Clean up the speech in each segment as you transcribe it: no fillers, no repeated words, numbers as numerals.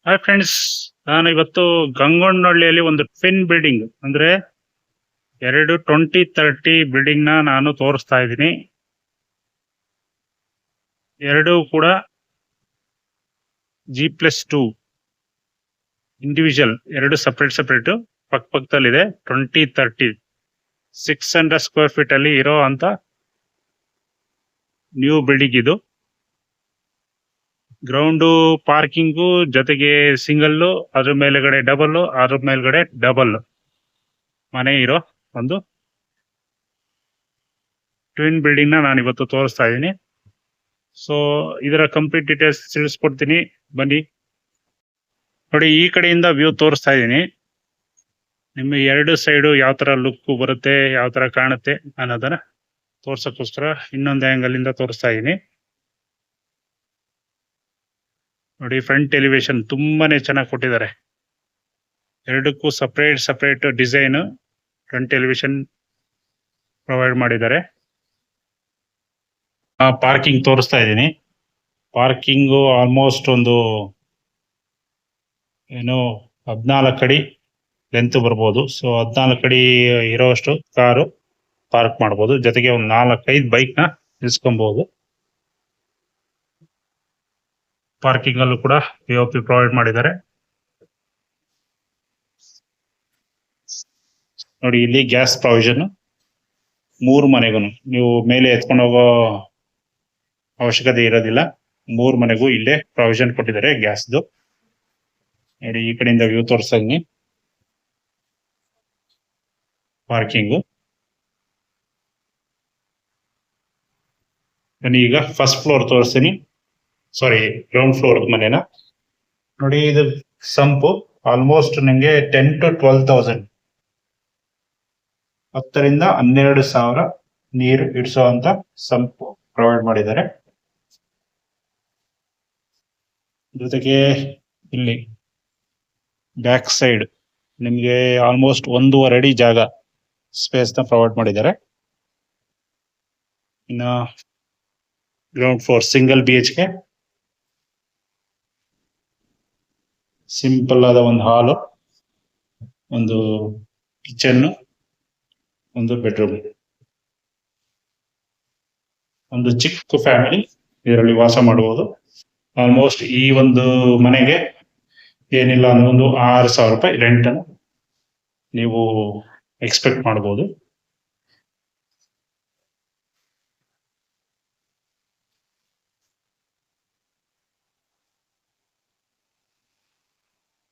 Hi friends, ನಾನು ಇವತ್ತು ಗಂಗೊಂಡನಹಳ್ಳಿಯಲ್ಲಿ ಒಂದು ಟ್ವಿನ್ ಬಿಲ್ಡಿಂಗ್ ಅಂದ್ರೆ 2030 ಬಿಲ್ಡಿಂಗ್ ನಾನು ತೋರಿಸ್ತಾ ಇದ್ದೀನಿ. ಎರಡು ಕೂಡ G+2 ಇಂಡಿವಿಜುವಲ್, ಎರಡು ಸಪರೇಟ್ ಪಕ್ಕದಲ್ಲಿದೆ. 2030 600 ಸ್ಕ್ವೇರ್ ಫೀಟ್ ಅಲ್ಲಿ ಇರೋ ಅಂತ ನ್ಯೂ ಬಿಲ್ಡಿಂಗ್ ಇದು. ಗ್ರೌಂಡು ಪಾರ್ಕಿಂಗು ಜೊತೆಗೆ ಸಿಂಗಲ್, ಅದ್ರ ಮೇಲ್ಗಡೆ ಡಬಲ್, ಅದ್ರ ಮೇಲ್ಗಡೆ ಡಬಲ್ ಮನೆ ಇರೋ ಒಂದು ಟ್ವಿನ್ ಬಿಲ್ಡಿಂಗ್ ನಾನು ಇವತ್ತು ತೋರಿಸ್ತಾ ಇದ್ದೀನಿ. ಸೊ ಇದರ ಕಂಪ್ಲೀಟ್ ಡೀಟೇಲ್ಸ್ ತಿಳಿಸ್ಕೊಡ್ತೀನಿ, ಬನ್ನಿ ನೋಡಿ. ಈ ಕಡೆಯಿಂದ ವ್ಯೂ ತೋರಿಸ್ತಾ ಇದ್ದೀನಿ. ನಿಮಗೆ ಎರಡು ಸೈಡು ಯಾವ ತರ ಲುಕ್ ಬರುತ್ತೆ, ಯಾವ ತರ ಕಾಣುತ್ತೆ ಅನ್ನೋದನ್ನ ತೋರ್ಸಕ್ಕೋಸ್ಕರ ಇನ್ನೊಂದು ಆಂಗಲ್ ಇಂದ ತೋರಿಸ್ತಾ ಇದ್ದೀನಿ ನೋಡಿ. ಫ್ರಂಟ್ ಎಲಿವೇಶನ್ ತುಂಬಾನೇ ಚೆನ್ನಾಗಿ ಕೊಟ್ಟಿದ್ದಾರೆ. ಎರಡಕ್ಕೂ separate design front elevation provide ಮಾಡಿದ್ದಾರೆ. ಪಾರ್ಕಿಂಗ್ ತೋರಿಸ್ತಾ ಇದ್ದೀನಿ. ಪಾರ್ಕಿಂಗು ಆಲ್ಮೋಸ್ಟ್ ಒಂದು 14 ಅಡಿ ಲೆಂತ್ ಬರ್ಬೋದು. ಸೊ 14 ಅಡಿ ಇರೋಷ್ಟು ಕಾರು ಪಾರ್ಕ್ ಮಾಡ್ಬೋದು. ಜೊತೆಗೆ ಒಂದು 4-5 ಬೈಕ್ ನ ನಿಲ್ಸ್ಕೊಬಹುದು. ಪಾರ್ಕಿಂಗ್ ಅಲ್ಲೂ ಕೂಡ POP ಪ್ರೊವೈಡ್ ಮಾಡಿದ್ದಾರೆ ನೋಡಿ. ಇಲ್ಲಿ ಗ್ಯಾಸ್ ಪ್ರಾವಿಷನ್ 3 ಮನೆಗೂ ನೀವು ಮೇಲೆ ಎತ್ಕೊಂಡು ಹೋಗೋ ಅವಶ್ಯಕತೆ ಇರೋದಿಲ್ಲ. 3 ಮನೆಗೂ ಇಲ್ಲೇ ಪ್ರಾವಿಷನ್ ಕೊಟ್ಟಿದ್ದಾರೆ ಗ್ಯಾಸ್ದು ನೋಡಿ. ಈ ಕಡೆಯಿಂದ ವ್ಯೂ ತೋರಿಸ್ತಾ ಇದೀನಿ. ಪಾರ್ಕಿಂಗು ಈಗ ಫಸ್ಟ್ ಫ್ಲೋರ್ ತೋರಿಸ್ತೀನಿ. ಸಾರಿ, ಗ್ರೌಂಡ್ ಫ್ಲೋರ್ ಮನೆನ ನೋಡಿ. ಇದು ಸಂಪು ಆಲ್ಮೋಸ್ಟ್ ನಿಮಗೆ 10 to 12,000, 10ರಿಂದ 12,000 ನೀರು ಇಡಿಸುವಂತ ಸಂಪು ಪ್ರೊವೈಡ್ ಮಾಡಿದ್ದಾರೆ. ಜೊತೆಗೆ ಇಲ್ಲಿ ಬ್ಯಾಕ್ ಸೈಡ್ ನಿಮಗೆ ಆಲ್ಮೋಸ್ಟ್ 1.5 ಅಡಿ ಜಾಗ ಸ್ಪೇಸ್ ನ ಪ್ರೊವೈಡ್ ಮಾಡಿದ್ದಾರೆ. ಇನ್ನು ground floor single BHK, simple ಆದ ಒಂದು ಹಾಲು, ಒಂದು ಕಿಚನ್, ಒಂದು ಬೆಡ್ರೂಮ್. ಒಂದು ಚಿಕ್ಕ ಫ್ಯಾಮಿಲಿ ಇದರಲ್ಲಿ ವಾಸ ಮಾಡಬಹುದು. ಆಲ್ಮೋಸ್ಟ್ ಈ ಒಂದು ಮನೆಗೆ ಏನಿಲ್ಲ ಅಂದ್ರೆ ಒಂದು 6,000 ರೂಪಾಯಿ ರೆಂಟ್ ಅನ್ನು ನೀವು ಎಕ್ಸ್ಪೆಕ್ಟ್ ಮಾಡಬಹುದು.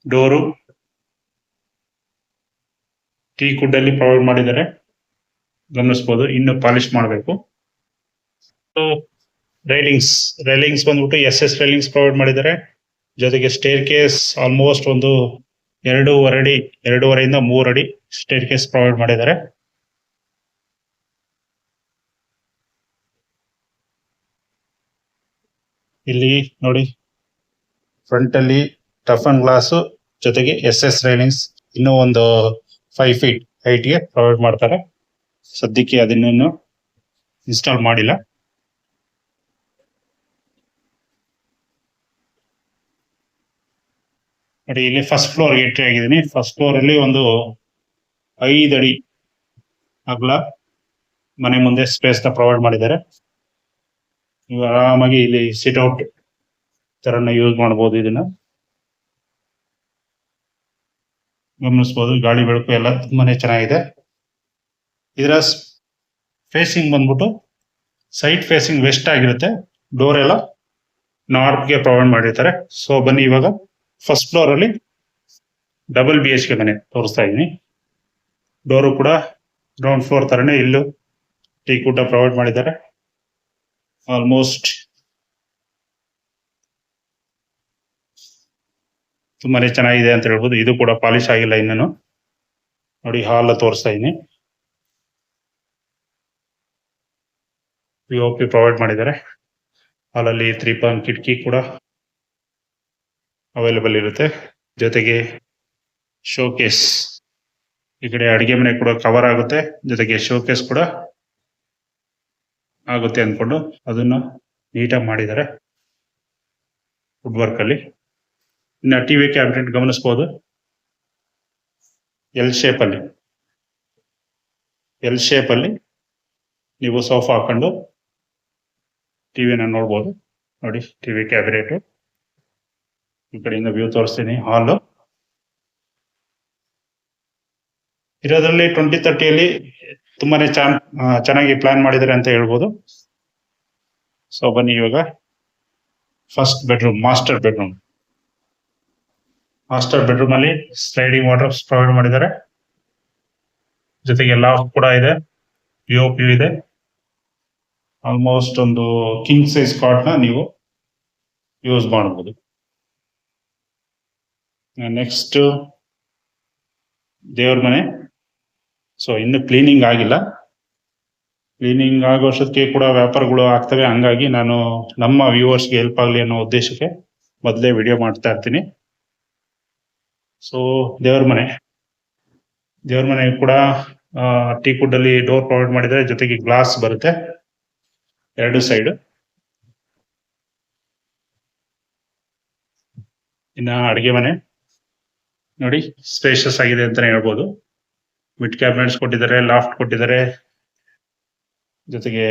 ಡೋರು ಟೀ ಕುಡ್ ಅಲ್ಲಿ ಪ್ರೊವೈಡ್ ಮಾಡಿದ್ದಾರೆ, ಗಮನಿಸಬಹುದು. ಇನ್ನು ಪಾಲಿಶ್ ಮಾಡಬೇಕು. ರೈಲಿಂಗ್ಸ್ ಬಂದ್ಬಿಟ್ಟು SS ರೈಲಿಂಗ್ಸ್ ಪ್ರೊವೈಡ್ ಮಾಡಿದ್ದಾರೆ. ಜೊತೆಗೆ ಸ್ಟೇರ್ ಕೇಸ್ ಆಲ್ಮೋಸ್ಟ್ ಒಂದು 2.5ರಿಂದ 3 ಅಡಿ ಸ್ಟೇರ್ ಕೇಸ್ ಪ್ರೊವೈಡ್ ಮಾಡಿದ್ದಾರೆ. ಇಲ್ಲಿ ನೋಡಿ, ಫ್ರಂಟ್ ಅಲ್ಲಿ ಟಫ್ ಅಂಡ್ ಗ್ಲಾಸ್ ಜೊತೆಗೆ SS ರೈಲಿಂಗ್ಸ್ ಇನ್ನೂ ಒಂದು 5 feet ಹೈಟ್ಗೆ ಪ್ರೊವೈಡ್ ಮಾಡ್ತಾರೆ. ಸದ್ಯಕ್ಕೆ ಅದನ್ನು ಇನ್ಸ್ಟಾಲ್ ಮಾಡಿಲ್ಲ. ನೋಡಿ, ಇಲ್ಲಿ ಫಸ್ಟ್ ಫ್ಲೋರ್ ಎಂಟ್ರಿ ಆಗಿದ್ದೀನಿ. ಫಸ್ಟ್ ಫ್ಲೋರ್ ಅಲ್ಲಿ ಒಂದು 5 ಅಡಿ ಅಗಲ ಮನೆ ಮುಂದೆ ಸ್ಪೇಸ್ ನ ಪ್ರೊವೈಡ್ ಮಾಡಿದ್ದಾರೆ. ನೀವು ಆರಾಮಾಗಿ ಇಲ್ಲಿ ಸಿಟ್ ಔಟ್ ತರನ ಯೂಸ್ ಮಾಡಬಹುದು. ಇದನ್ನ ಗಮನಿಸಬಹುದು. ಗಾಳಿ ಬೆಳಕು ಎಲ್ಲ ತುಂಬಾನೇ ಚೆನ್ನಾಗಿದೆ. ಇದರ ಫೇಸಿಂಗ್ ಬಂದ್ಬಿಟ್ಟು ಸೈಡ್ ಫೇಸಿಂಗ್ ವೆಸ್ಟ್ ಆಗಿರುತ್ತೆ. ಡೋರ್ ಎಲ್ಲ ನಾರ್ತ್ಗೆ ಪ್ರೊವೈಡ್ ಮಾಡಿರ್ತಾರೆ. ಸೊ ಬನ್ನಿ, ಇವಾಗ ಫಸ್ಟ್ ಫ್ಲೋರ್ ಅಲ್ಲಿ ಡಬಲ್ BHK ಮನೆ ತೋರಿಸ್ತಾ ಇದ್ದೀನಿ. ಡೋರು ಕೂಡ ಗ್ರೌಂಡ್ ಫ್ಲೋರ್ ತರನೇ ಇಲ್ಲೂ ಟೀ ಕೂಡ ಪ್ರೊವೈಡ್ ಮಾಡಿದ್ದಾರೆ. ಆಲ್ಮೋಸ್ಟ್ ತುಂಬಾನೇ ಚೆನ್ನಾಗಿದೆ ಅಂತ ಹೇಳ್ಬೋದು. ಇದು ಕೂಡ ಪಾಲಿಶ್ ಆಗಿಲ್ಲ ಇನ್ನೂ ನೋಡಿ. ಹಾಲ್ ತೋರಿಸ್ತಾ ಇದ್ದೀನಿ. POP ಪ್ರೊವೈಡ್ ಮಾಡಿದ್ದಾರೆ. ಹಾಲಲ್ಲಿ 3 ಕಿಟಕಿ ಕೂಡ ಅವೈಲೇಬಲ್ ಇರುತ್ತೆ. ಜೊತೆಗೆ ಶೋಕೇಸ್, ಈ ಕಡೆ ಅಡಿಗೆ ಮನೆ ಕೂಡ ಕವರ್ ಆಗುತ್ತೆ. ಜೊತೆಗೆ ಶೋಕೇಸ್ ಕೂಡ ಆಗುತ್ತೆ ಅಂದ್ಕೊಂಡು ಅದನ್ನ ನೀಟಾಗಿ ಮಾಡಿದ್ದಾರೆ ವುಡ್ ವರ್ಕ್ ಅಲ್ಲಿ. ಇನ್ನು ಟಿವಿ ಕ್ಯಾಬಿನೆಟ್ ಗಮನಿಸಬಹುದು, ಎಲ್ ಶೇಪ್ ಅಲ್ಲಿ ನೀವು ಸೋಫಾ ಹಾಕೊಂಡು ಟಿವಿನ ನೋಡ್ಬೋದು. ನೋಡಿ, ಟಿವಿ ಕ್ಯಾಬಿನೆಟ್. ಈ ಕಡೆಯಿಂದ ವ್ಯೂ ತೋರಿಸ್ತೀನಿ. ಹಾಲ್ ಇರೋದ್ರಲ್ಲಿ 2030 ತುಂಬಾನೇ ಚೆನ್ನಾಗಿ ಪ್ಲಾನ್ ಮಾಡಿದ್ದಾರೆ ಅಂತ ಹೇಳ್ಬೋದು. ಸೊ ಬನ್ನಿ ಇವಾಗ ಫಸ್ಟ್ ಬೆಡ್ರೂಮ್, ಮಾಸ್ಟರ್ ಬೆಡ್ರೂಮ್ ಅಲ್ಲಿ ಸ್ಲೈಡಿಂಗ್ ವಾರ್ಡ್ರೋಬ್ಸ್ ಪ್ರೊವೈಡ್ ಮಾಡಿದ್ದಾರೆ. ಜೊತೆಗೆ ಲಾಫ್ಟ್ ಕೂಡ ಇದೆ, POP ಇದೆ. ಆಲ್ಮೋಸ್ಟ್ ಒಂದು ಕಿಂಗ್ ಸೈಜ್ ಕಾಟ್ ನ ನೀವು ಯೂಸ್ ಮಾಡಬಹುದು. ನೆಕ್ಸ್ಟ್ ದೇವ್ರ ಮನೆ. ಸೊ ಇನ್ನು ಕ್ಲೀನಿಂಗ್ ಆಗಿಲ್ಲ. ಕ್ಲೀನಿಂಗ್ ಆಗೋಷ್ಟೊತ್ತಿಗೆ ಕೂಡ ವ್ಯಾಪಾರಗಳು ಆಗ್ತವೆ. ಹಂಗಾಗಿ ನಾನು ನಮ್ಮ ವ್ಯೂವರ್ಸ್ಗೆ ಹೆಲ್ಪ್ ಆಗಲಿ ಅನ್ನೋ ಉದ್ದೇಶಕ್ಕೆ ಮೊದಲೇ ವಿಡಿಯೋ ಮಾಡ್ತಾ ಇರ್ತೀನಿ. ಸೊ ದೇವ್ರ ಮನೆ ಕೂಡ ಟೀಕ್ ವುಡ್ ಅಲ್ಲಿ ಡೋರ್ ಪ್ರೊವೈಡ್ ಮಾಡಿದರೆ, ಜೊತೆಗೆ ಗ್ಲಾಸ್ ಬರುತ್ತೆ 2 ಸೈಡ್. ಇನ್ನ ಅಡಿಗೆ ಮನೆ ನೋಡಿ, ಸ್ಪೇಷಿಯಸ್ ಆಗಿದೆ ಅಂತಾನೆ ಹೇಳ್ಬೋದು. ಮಿಡ್ ಕ್ಯಾಬಿನೆಟ್ಸ್ ಕೊಟ್ಟಿದ್ದಾರೆ, ಲಾಫ್ಟ್ ಕೊಟ್ಟಿದ್ದಾರೆ, ಜೊತೆಗೆ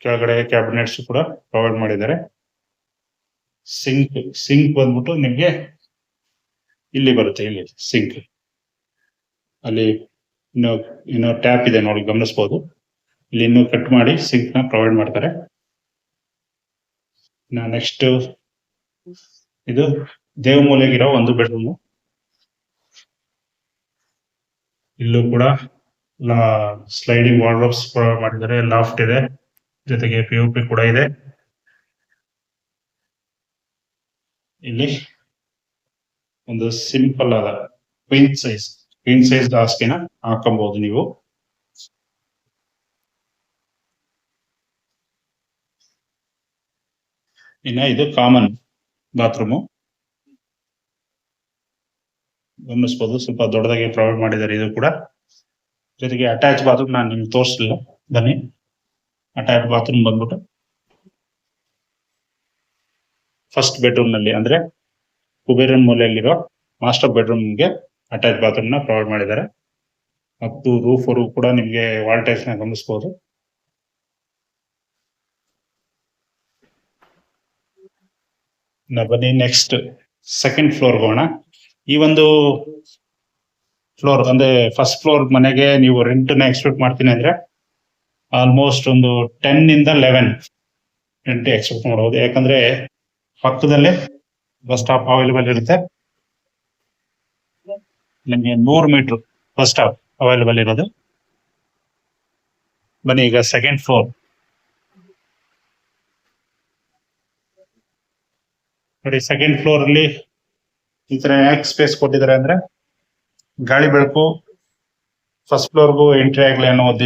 ಕೆಳಗಡೆ ಕ್ಯಾಬಿನೆಟ್ಸ್ ಕೂಡ ಪ್ರೊವೈಡ್ ಮಾಡಿದ್ದಾರೆ. ಸಿಂಕ್ ಬಂದ್ಬಿಟ್ಟು ನಿಮ್ಗೆ ಇಲ್ಲಿ ಬರುತ್ತೆ. ಇಲ್ಲಿ ಸಿಂಕ್ ಅಲ್ಲಿ ಇನ್ನು ಟ್ಯಾಪ್ ಇದೆ ನೋಡಿ, ಗಮನಿಸಬಹುದು. ಇಲ್ಲಿ ಇನ್ನೂ ಕಟ್ ಮಾಡಿ ಸಿಂಕ್ ನ ಪ್ರೊವೈಡ್ ಮಾಡ್ತಾರೆ. ನೆಕ್ಸ್ಟ್ ಇದು ದೇವಮೂಲೆಗಿರೋ ಒಂದು ಬೆಡ್ರೂಮ್. ಇಲ್ಲೂ ಕೂಡ ಸ್ಲೈಡಿಂಗ್ ವಾರ್ಡ್ರೋಬ್ಸ್ ಪ್ರೊವೈಡ್ ಮಾಡಿದ್ದಾರೆ, ಲಾಫ್ಟ್ ಇದೆ, ಜೊತೆಗೆ POP ಕೂಡ ಇದೆ. ಇಲ್ಲಿ ಒಂದು ಸಿಂಪಲ್ ಆದ ಕ್ವೀನ್ ಸೈಜ್ ಹಾಸಿಗೆನ ಹಾಕೊಬಹುದು ನೀವು. ಇನ್ನ ಇದು ಕಾಮನ್ ಬಾತ್ರೂಮು ಗಮನಿಸಬಹುದು, ಸ್ವಲ್ಪ ದೊಡ್ಡದಾಗಿ ಪ್ರೊವೈಡ್ ಮಾಡಿದ್ದಾರೆ. ಇದು ಕೂಡ ಜೊತೆಗೆ ಅಟ್ಯಾಚ್ ಬಾತ್ರೂಮ್ ನಾನು ನಿಮ್ಗೆ ತೋರಿಸಲಿಲ್ಲ. ಬನ್ನಿ, ಅಟ್ಯಾಚ್ ಬಾತ್ರೂಮ್ ಬಂದ್ಬಿಟ್ಟು ಫಸ್ಟ್ ಬೆಡ್ರೂಮ್ ನಲ್ಲಿ, ಅಂದ್ರೆ ಕುಬೇರನ್ ಮೂಲೆಯಲ್ಲಿರೋ ಮಾಸ್ಟರ್ ಬೆಡ್ರೂಮ್ಗೆ ಅಟ್ಯಾಚ್ ಬಾತ್ರೂಮ್ ನ ಪ್ರೊವೈಡ್ ಮಾಡಿದ್ದಾರೆ. ಮತ್ತು ರೂಫ್ ವರೆಗೂ ಕೂಡ ನಿಮ್ಗೆ ವಾಲ್ ಟೈಲ್ಸ್ ನ ಗಮನಿಸಬಹುದು. ಬನ್ನಿ ನೆಕ್ಸ್ಟ್ ಸೆಕೆಂಡ್ ಫ್ಲೋರ್ ಹೋಗೋಣ. ಈ ಒಂದು ಫ್ಲೋರ್ ಅಂದ್ರೆ ಫಸ್ಟ್ ಫ್ಲೋರ್ ಮನೆಗೆ ನೀವು ರೆಂಟ್ ನ ಎಕ್ಸ್ಪೆಕ್ಟ್ ಮಾಡ್ತೀನಿ ಅಂದ್ರೆ ಆಲ್ಮೋಸ್ಟ್ ಒಂದು 10 ಇಂದ 11 ರೆಂಟ್ ಎಕ್ಸ್ಪೆಕ್ಟ್ ಮಾಡಬಹುದು. ಯಾಕಂದ್ರೆ ಪಕ್ಕದಲ್ಲೇ ಬಸ್ ಸ್ಟಾಪ್ ಅವೈಲೇಬಲ್ ಇರುತ್ತೆ. ನಿಮಗೆ 100 ಮೀಟರ್ ಬಸ್ ಸ್ಟಾಪ್ ಅವೈಲೇಬಲ್ ಇರೋದು. ಬನ್ನಿ ಈಗ ಸೆಕೆಂಡ್ ಫ್ಲೋರ್ ನೋಡಿ. ಸೆಕೆಂಡ್ ಫ್ಲೋರ್ ಅಲ್ಲಿ ಈ ತರ ಯಾಕೆ ಸ್ಪೇಸ್ ಕೊಟ್ಟಿದ್ದಾರೆ ಅಂದ್ರೆ ಗಾಳಿ ಬೆಳಕು ಫಸ್ಟ್ ಫ್ಲೋರ್ಗೂ ಎಂಟ್ರಿ ಆಗ್ಲಿ ಅನ್ನೋ ಉದ್ದೇಶ